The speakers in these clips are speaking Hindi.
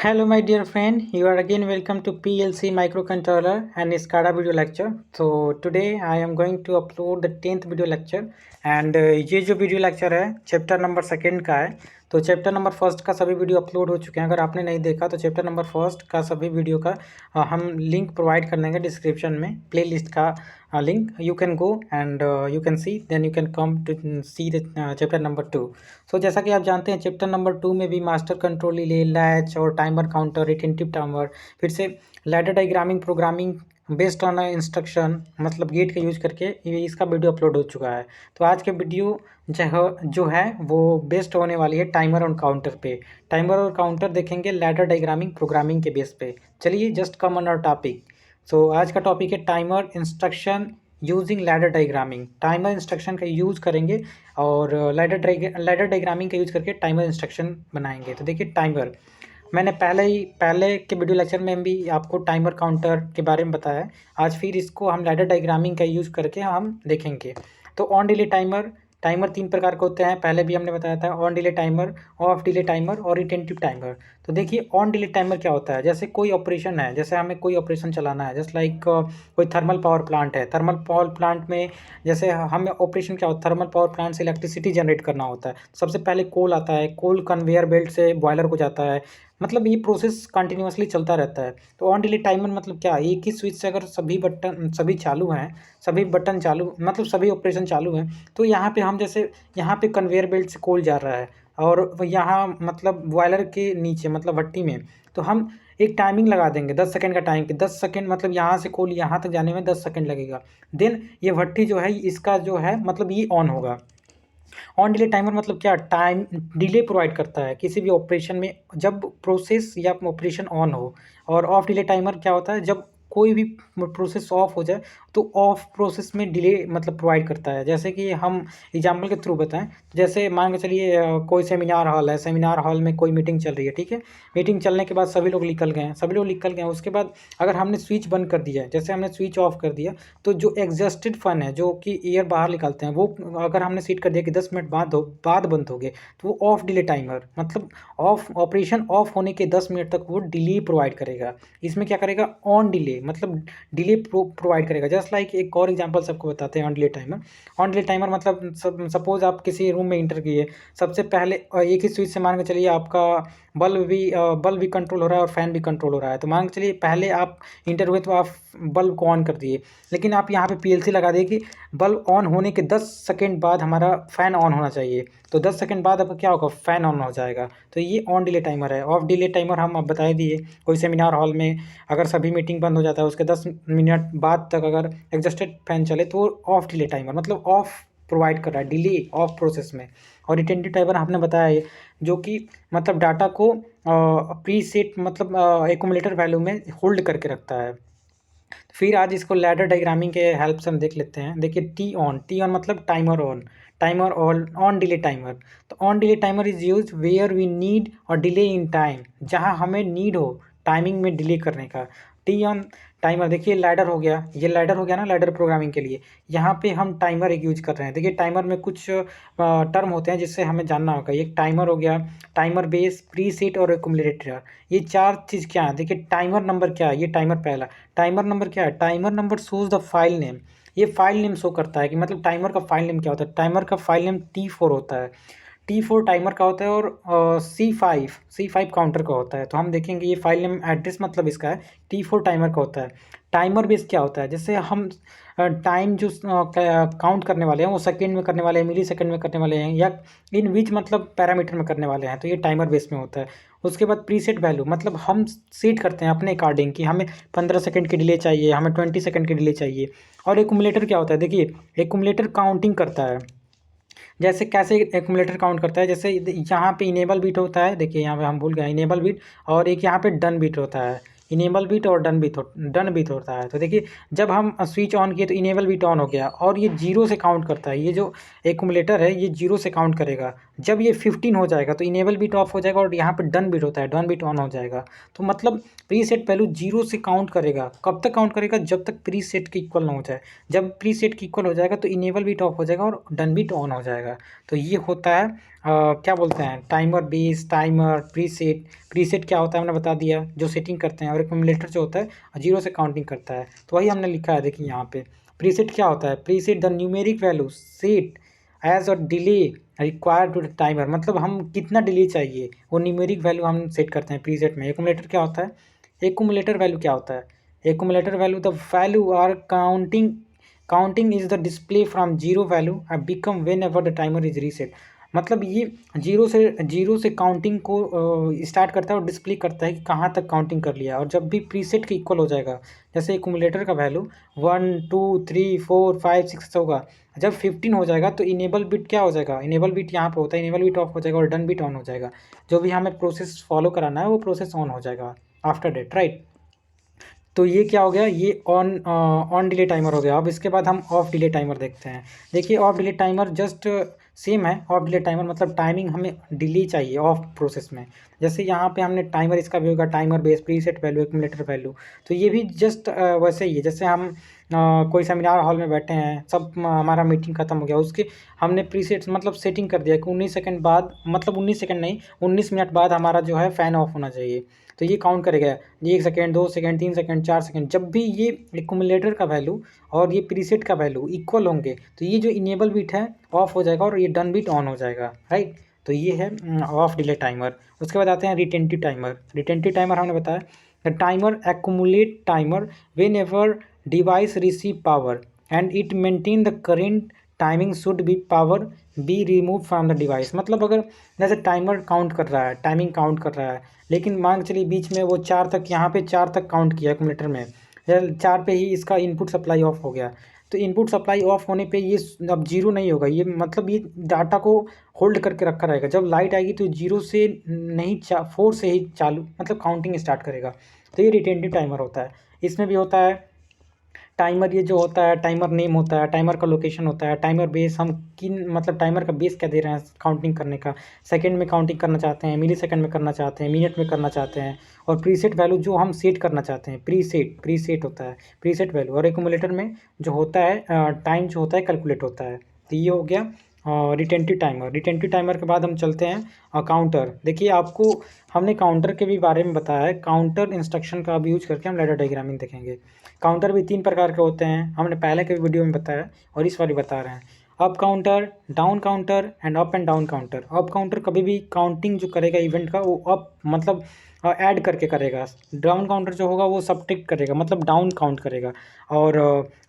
Hello, my dear friend. You are again welcome to PLC microcontroller and SCADA video lecture. So today I am going to upload the 10th video lecture and ये जो वीडियो लेक्चर है चैप्टर नंबर सेकंड का है। तो चैप्टर नंबर फर्स्ट का सभी वीडियो अपलोड हो चुके हैं। अगर आपने नहीं देखा तो चैप्टर नंबर फर्स्ट का सभी वीडियो का हम लिंक प्रोवाइड कर देंगे डिस्क्रिप्शन में, प्ले लिस्ट का link you can go and you can see, then you can come to see the chapter number 2। So जैसा कि आप जानते हैं चैप्टर नंबर 2 में भी मास्टर कंट्रोल रिले, लैच और टाइमर काउंटर, रिटेंटिव टाइमर, फिर से ladder diagramming programming based on instruction मतलब गेट का यूज करके ये इसका वीडियो अपलोड हो चुका है। तो आज के वीडियो जो है वो बेस्ड होने वाली है टाइमर और काउंटर पे। टाइमर और काउंटर देखेंगे लैडर डायग्रामिंग प्रोग्रामिंग के बेस पे। चलिए just come on our topic. So आज का टॉपिक है timer instruction using ladder diagramming. Timer instruction का यूज़ करेंगे और लैडर डायग्रामिंग का यूज़ करके टाइमर इंस्ट्रक्शन बनाएंगे। तो देखिए टाइमर, मैंने पहले के वीडियो लेक्चर में भी आपको टाइमर काउंटर के बारे में बताया है। आज फिर इसको हम लैडर डायग्रामिंग का यूज़ करके हम देखेंगे। तो ऑन डिले टाइमर, टाइमर 3 प्रकार के होते हैं, पहले भी हमने बताया था। On delay timer, of delay timer और रिटेंटिव टाइमर। तो देखिए ऑन डिले टाइमर क्या होता है, जैसे कोई ऑपरेशन है, जैसे हमें कोई ऑपरेशन चलाना है, जस्ट लाइक कोई थर्मल पावर प्लांट है। थर्मल पावर प्लांट में जैसे हमें ऑपरेशन क्या होता है, थर्मल पावर प्लांट से इलेक्ट्रिसिटी जनरेट करना होता है। सबसे पहले कोल आता है, कोल कन्वेयर बेल्ट से बॉयलर को जाता है, मतलब ये प्रोसेस कंटिन्यूअसली चलता रहता है। तो ऑन डिले टाइमर मतलब क्या, एक ही स्विच से अगर सभी चालू हैं, सभी बटन चालू मतलब सभी ऑपरेशन चालू हैं, तो यहाँ पे हम जैसे यहाँ पे कन्वेयर बेल्ट से कोल जा रहा है और यहाँ मतलब बॉयलर के नीचे मतलब भट्टी में, तो हम एक टाइमिंग लगा देंगे 10 सेकंड का टाइम, कि 10 सेकंड मतलब यहाँ से कोल यहाँ तक जाने में 10 सेकंड लगेगा। देन ये भट्टी जो है इसका जो है मतलब ये ऑन होगा। ऑन डिले टाइमर मतलब क्या, टाइम डिले प्रोवाइड करता है किसी भी ऑपरेशन में जब प्रोसेस या ऑपरेशन ऑन हो। और ऑफ डिले टाइमर क्या होता है, जब कोई भी प्रोसेस ऑफ हो जाए तो ऑफ प्रोसेस में डिले मतलब प्रोवाइड करता है। जैसे कि हम एग्जांपल के थ्रू बताएं, जैसे मान के चलिए कोई सेमिनार हॉल है, सेमिनार हॉल में कोई मीटिंग चल रही है, ठीक है। मीटिंग चलने के बाद सभी लोग निकल गए हैं, उसके बाद अगर हमने स्विच बंद कर दिया है, जैसे हमने स्विच ऑफ कर दिया, तो जो एग्जॉस्टेड फैन है जो कि एयर बाहर निकालते हैं, वो अगर हमने सेट कर दिया कि 10 मिनट बाद बंद हो गए, तो वो ऑफ डिले टाइमर मतलब ऑपरेशन ऑफ होने के 10 मिनट तक वो डिले प्रोवाइड करेगा। इसमें क्या करेगा, ऑन डिले मतलब डिले प्रोवाइड करेगा। जस्ट लाइक एक और एग्जांपल सबको बताते हैं on delay timer. On delay timer मतलब सपोज आप किसी रूम में इंटर किए, सबसे पहले एक ही स्विच से मान के चलिए आपका बल्ब भी कंट्रोल हो रहा है और फैन भी कंट्रोल हो रहा है। तो मान के चलिए पहले आप इंटर हुए तो आप बल्ब को ऑन कर दिए, लेकिन आप यहाँ पे पीएलसी लगा दिए कि बल्ब ऑन होने के 10 सेकेंड बाद हमारा फ़ैन ऑन होना चाहिए। तो 10 सेकेंड बाद अब क्या होगा, फ़ैन ऑन हो जाएगा। तो ये ऑन डिले टाइमर है। ऑफ डिले टाइमर हम अब बता दिए, कोई सेमिनार हॉल में अगर सभी मीटिंग बंद हो जाता है उसके 10 मिनट बाद तक अगर एडजस्टेड फैन चले तो ऑफ डिले टाइमर मतलब ऑफ प्रोवाइड कर रहा है, डिले ऑफ प्रोसेस में। और रिटेंटिव टाइमर आपने बताया है जो कि मतलब डाटा को प्री सेट मतलब एक्यूमुलेटर वैल्यू में होल्ड करके रखता है। फिर आज इसको लैडर डायग्रामिंग के हेल्प से हम देख लेते हैं। देखिए टी ऑन मतलब timer on, timer on delay timer. तो on delay timer is use where we need और डिले इन टाइम, जहां हमें नीड हो टाइमिंग में डिले करने का। टी ऑन टाइमर, देखिए लैडर हो गया, ये लैडर हो गया ना लैडर प्रोग्रामिंग के लिए। यहाँ पे हम टाइमर एक यूज कर रहे हैं। देखिए टाइमर में कुछ टर्म होते हैं जिससे हमें जानना होगा। ये टाइमर हो गया, टाइमर बेस, प्री सेट और एक्यूमुलेटर। ये 4 चीज़ क्या है, देखिए टाइमर नंबर क्या है, ये टाइमर पहला। टाइमर नंबर क्या है, timer number shows the file name. ये फाइल नेम शो करता है कि मतलब टाइमर का फाइल नेम क्या होता है। टाइमर का फाइल नेम T4 होता है। T4 टाइमर का होता है और C5 काउंटर का होता है। तो हम देखेंगे ये फाइल नेम एड्रेस मतलब इसका है, T4 टाइमर का होता है। टाइमर बेस क्या होता है, जैसे हम टाइम जो काउंट करने वाले हैं वो सेकेंड में करने वाले हैं, मिली सेकेंड में करने वाले हैं, या इन विच मतलब पैरामीटर में करने वाले हैं, तो ये टाइमर बेस में होता है। उसके बाद प्रीसेट वैल्यू मतलब हम सेट करते हैं अपने अकॉर्डिंग कि हमें 15 सेकंड की डिले चाहिए, हमें 20 सेकंड की डिले चाहिए। और एक्यूमुलेटर क्या होता है, देखिए एक्यूमुलेटर काउंटिंग करता है। जैसे कैसे एक्यूमुलेटर काउंट करता है, जैसे यहाँ पे इनेबल बीट होता है, देखिए यहाँ पे हम भूल गए इनेबल बीट, और एक यहाँ पे डन बीट होता है। इनेबल बीट और डन बीट होता है। तो देखिए जब हम स्विच ऑन किए तो इनेबल बीट ऑन हो गया और ये 0 से काउंट करता है। ये जो एक्यूमुलेटर है ये 0 से काउंट करेगा। जब ये 15 हो जाएगा तो इनेबल बीट ऑफ हो जाएगा और यहाँ पे डन बीट होता है, डन बीट ऑन हो जाएगा। तो मतलब प्रीसेट वैल्यू 0 से काउंट करेगा। कब तक काउंट करेगा, जब तक प्रीसेट के इक्वल ना हो जाए। जब प्रीसेट के इक्वल हो जाएगा तो इनेबल बीट ऑफ हो जाएगा और डन बीट ऑन हो जाएगा। तो ये होता है क्या बोलते हैं, timer base, timer, preset. Preset क्या होता है हमने बता दिया, जो सेटिंग करते हैं, और एक्यूमुलेटर जो होता है जीरो से काउंटिंग करता है। तो वही हमने लिखा है, देखिए यहाँ पे प्रीसेट क्या होता है। Preset the numeric value set as a delay required to the timer, मतलब हम कितना डिले चाहिए वो न्यूमेरिक वैल्यू हम सेट करते हैं प्रीसेट में। एक्यूमुलेटर क्या होता है, एक्यूमुलेटर वैल्यू क्या होता है, accumulator value the value are counting is the display from zero value become whenever the timer is reset. मतलब ये जीरो से काउंटिंग को स्टार्ट करता है और डिस्प्ले करता है कि कहाँ तक काउंटिंग कर लिया, और जब भी प्रीसेट के इक्वल हो जाएगा, जैसे एक्यूमुलेटर का वैल्यू 1 2 3 4 5 6 होगा, जब 15 हो जाएगा तो इनेबल बिट क्या हो जाएगा, इनेबल बिट यहाँ पे होता है, इनेबल बिट ऑफ हो जाएगा और डन बिट ऑन हो जाएगा। जो भी हमें प्रोसेस फॉलो कराना है वो प्रोसेस ऑन हो जाएगा आफ्टर डेट, राइट। तो ये क्या हो गया, ये ऑन डिले टाइमर हो गया। अब इसके बाद हम ऑफ डिले टाइमर देखते हैं। देखिए of delay timer just same है। ऑफ डिले टाइमर मतलब टाइमिंग हमें डिले चाहिए ऑफ प्रोसेस में। जैसे यहाँ पे हमने टाइमर इसका भी होगा, timer base, preset value, accumulator value. तो ये भी जस्ट वैसे ही है, जैसे हम कोई सेमिनार हॉल में बैठे हैं, सब हमारा मीटिंग खत्म हो गया, उसके हमने प्रीसेट मतलब सेटिंग कर दिया कि 19 सेकंड बाद, मतलब 19 सेकंड नहीं, 19 मिनट बाद हमारा जो है फ़ैन ऑफ होना चाहिए। तो ये काउंट करेगा, 1 सेकंड, 2 सेकंड, 3 सेकंड, 4 सेकंड। जब भी ये एक्यूमुलेटर का वैल्यू और ये प्रीसेट का वैल्यू इक्वल होंगे तो ये जो इनेबल बिट है ऑफ हो जाएगा और ये डन बिट ऑन हो जाएगा, राइट। तो ये है ऑफ डिले टाइमर। उसके बाद आते हैं रिटेंटिव टाइमर। रिटेंटिव टाइमर हमने बताया the timer accumulate timer when ever device receive power and it maintain the current timing should be power be remove from the device. मतलब अगर जैसे टाइमर काउंट कर रहा है, टाइमिंग काउंट कर रहा है, लेकिन मान चलिए बीच में वो 4 तक, यहाँ पे 4 तक काउंट किया एक्यूमुलेटर में, 4 पे ही इसका इनपुट सप्लाई ऑफ हो गया। तो इनपुट सप्लाई ऑफ होने पे ये अब जीरो नहीं होगा, ये मतलब ये डाटा को होल्ड करके रखा रहेगा। जब लाइट आएगी तो जीरो से नहीं, 4 से ही चालू मतलब काउंटिंग स्टार्ट करेगा। तो ये रिटेंटिव टाइमर होता है। इसमें भी होता है टाइमर, ये जो होता है टाइमर नेम होता है, टाइमर का लोकेशन होता है, टाइमर बेस, हम किन मतलब टाइमर का बेस क्या दे रहे हैं काउंटिंग करने का, सेकंड में काउंटिंग करना चाहते हैं, मिली सेकंड में करना चाहते हैं, मिनट में करना चाहते हैं, और प्रीसेट वैल्यू जो हम सेट करना चाहते हैं, प्रीसेट होता है प्रीसेट वैल्यू। और एक्यूमुलेटर में जो होता है टाइम जो होता है कैलकुलेट होता है। तो ये हो गया रिटेंटिव टाइमर। रिटेंटिव टाइमर के बाद हम चलते हैं काउंटर। देखिए आपको हमने काउंटर के भी बारे में बताया है, काउंटर इंस्ट्रक्शन का भी यूज करके हम लैडर डायग्रामिंग देखेंगे। काउंटर भी 3 प्रकार के होते हैं, हमने पहले के वीडियो में बताया और इस वाली बता रहे हैं। Up counter, down counter and up and down counter. Up counter कभी भी काउंटिंग जो करेगा इवेंट का वो अप मतलब ऐड करके करेगा। डाउन काउंटर जो होगा वो सब्ट्रैक्ट करेगा मतलब डाउन काउंट करेगा। और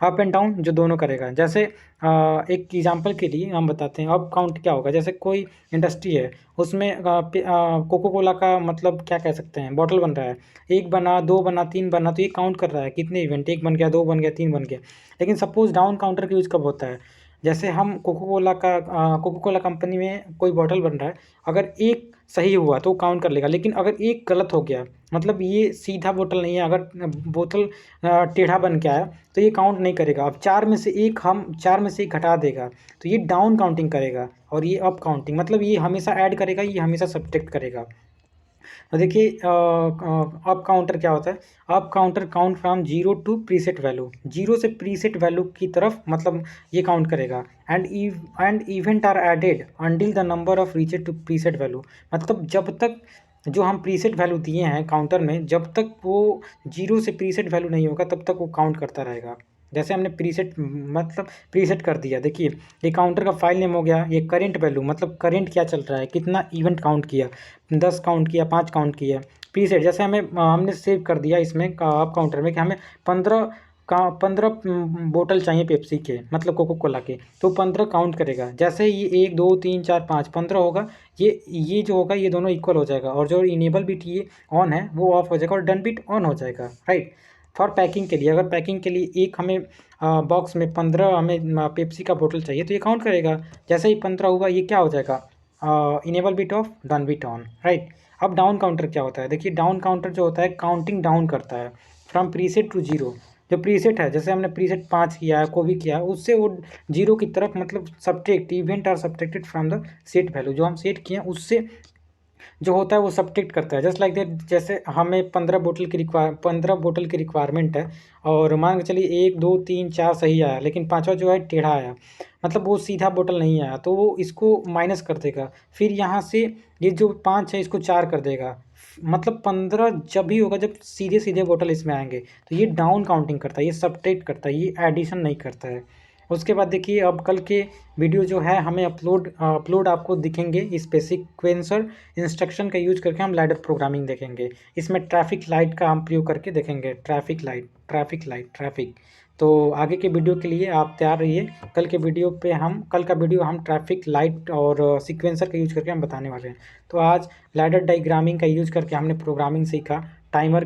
अप एंड डाउन जो दोनों करेगा। जैसे एक एग्जांपल के लिए हम बताते हैं अप काउंट क्या होगा। जैसे कोई इंडस्ट्री है, उसमें कोको कोला का मतलब क्या कह सकते हैं, बॉटल बन रहा है, 1 बना, 2 बना, 3 बना, तो ये काउंट कर रहा है कितने इवेंट, 1 बन गया, 2 बन गया, 3 बन गया। लेकिन सपोज डाउन काउंटर का यूज़ कब होता है, जैसे हम कोको कोला कंपनी में कोई बॉटल बन रहा है, अगर एक सही हुआ तो काउंट कर लेगा, लेकिन अगर एक गलत हो गया, मतलब ये सीधा बोतल नहीं है, अगर बोतल टेढ़ा बन के आया तो ये काउंट नहीं करेगा। अब 4 में से एक घटा देगा तो ये डाउन काउंटिंग करेगा। और ये अप काउंटिंग मतलब ये हमेशा ऐड करेगा, ये हमेशा सब्ट्रैक्ट करेगा। तो देखिए अप काउंटर क्या होता है, up counter count from zero to preset value, zero से प्रीसेट वैल्यू की तरफ मतलब ये काउंट करेगा। And event are added until the number of reached to preset value. मतलब जब तक जो हम प्रीसेट वैल्यू दिए हैं काउंटर में, जब तक वो जीरो से प्रीसेट वैल्यू नहीं होगा तब तक वो काउंट करता रहेगा। जैसे हमने प्रीसेट मतलब प्रीसेट कर दिया, देखिए ये काउंटर का फाइल नेम हो गया, ये करेंट वैल्यू मतलब करेंट क्या चल रहा है, कितना इवेंट काउंट किया, 10 काउंट किया, 5 काउंट किया। प्रीसेट जैसे हमने सेव कर दिया इसमें अप काउंटर में कि हमें 15 बोतल चाहिए पेप्सी के मतलब कोको कोला के, तो 15 काउंट करेगा। जैसे ये 1 2 3 4 5 15 होगा, ये जो होगा ये दोनों इक्वल हो जाएगा, और जो इनेबल बिट ये ऑन है वो ऑफ हो जाएगा और डन बिट ऑन हो जाएगा, राइट। फॉर पैकिंग के लिए, अगर पैकिंग के लिए एक हमें बॉक्स में 15 हमें पेप्सी का बोतल चाहिए तो ये काउंट करेगा। जैसे ही 15 हुआ ये क्या हो जाएगा, enable bit of, done bit on, right. अब डाउन काउंटर क्या होता है, देखिए डाउन काउंटर जो होता है काउंटिंग डाउन करता है फ्रॉम प्रीसेट टू जीरो। जो प्रीसेट है, जैसे हमने प्रीसेट 5 किया है, को भी किया है, उससे वो जीरो की तरफ मतलब subtract, event are subtracted from the set value, जो हम सेट किए हैं उससे जो होता है वो सब्ट्रैक्ट करता है। जस्ट लाइक दैट, जैसे हमें 15 बोतल की रिक्वायरमेंट है और मान के चलिए 1 2 3 4 सही आया, लेकिन पाँचवा जो है टेढ़ा आया, मतलब वो सीधा बोतल नहीं आया, तो वो इसको माइनस कर देगा। फिर यहाँ से ये जो 5 है इसको 4 कर देगा, मतलब 15 जब भी होगा जब सीधे सीधे बोतल इसमें आएंगे। तो ये डाउन काउंटिंग करता है, ये सब्ट्रैक्ट करता है, ये एडिशन नहीं करता है। उसके बाद देखिए, अब कल के वीडियो जो है हमें अपलोड आपको दिखेंगे इस पे सीक्वेंसर इंस्ट्रक्शन का यूज करके हम लैडर प्रोग्रामिंग देखेंगे। इसमें ट्रैफिक लाइट का हम प्रयोग करके देखेंगे, ट्रैफिक। तो आगे के वीडियो के लिए आप तैयार रहिए। कल के वीडियो पे कल का वीडियो हम ट्रैफिक लाइट और सीक्वेंसर का यूज करके हम बताने वाले हैं। तो आज लैडर डायग्रामिंग का यूज करके हमने प्रोग्रामिंग सीखा। टाइमर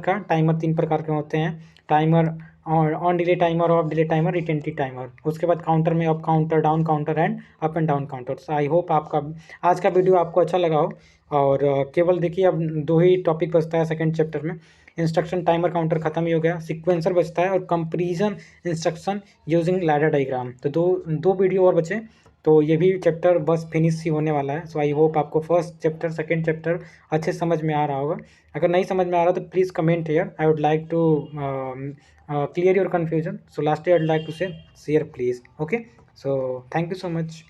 3 प्रकार के होते हैं, टाइमर और on delay timer, of delay timer, retentive timer. उसके बाद काउंटर में up counter, down counter and up and down counter. So I hope आपका आज का वीडियो आपको अच्छा लगा हो। और केवल देखिए, अब 2 ही टॉपिक बचता है सेकंड चैप्टर में। इंस्ट्रक्शन टाइमर काउंटर खत्म ही हो गया, सीक्वेंसर बचता है और comparison instruction using ladder diagram. तो दो वीडियो और बचे, तो ये भी चैप्टर बस फिनिश ही होने वाला है। सो आई होप आपको फर्स्ट चैप्टर सेकंड चैप्टर अच्छे समझ में आ रहा होगा। अगर नहीं समझ में आ रहा तो please comment here, I would like to clear your confusion. So lastly, I'd like to say share please. Okay, so thank you so much.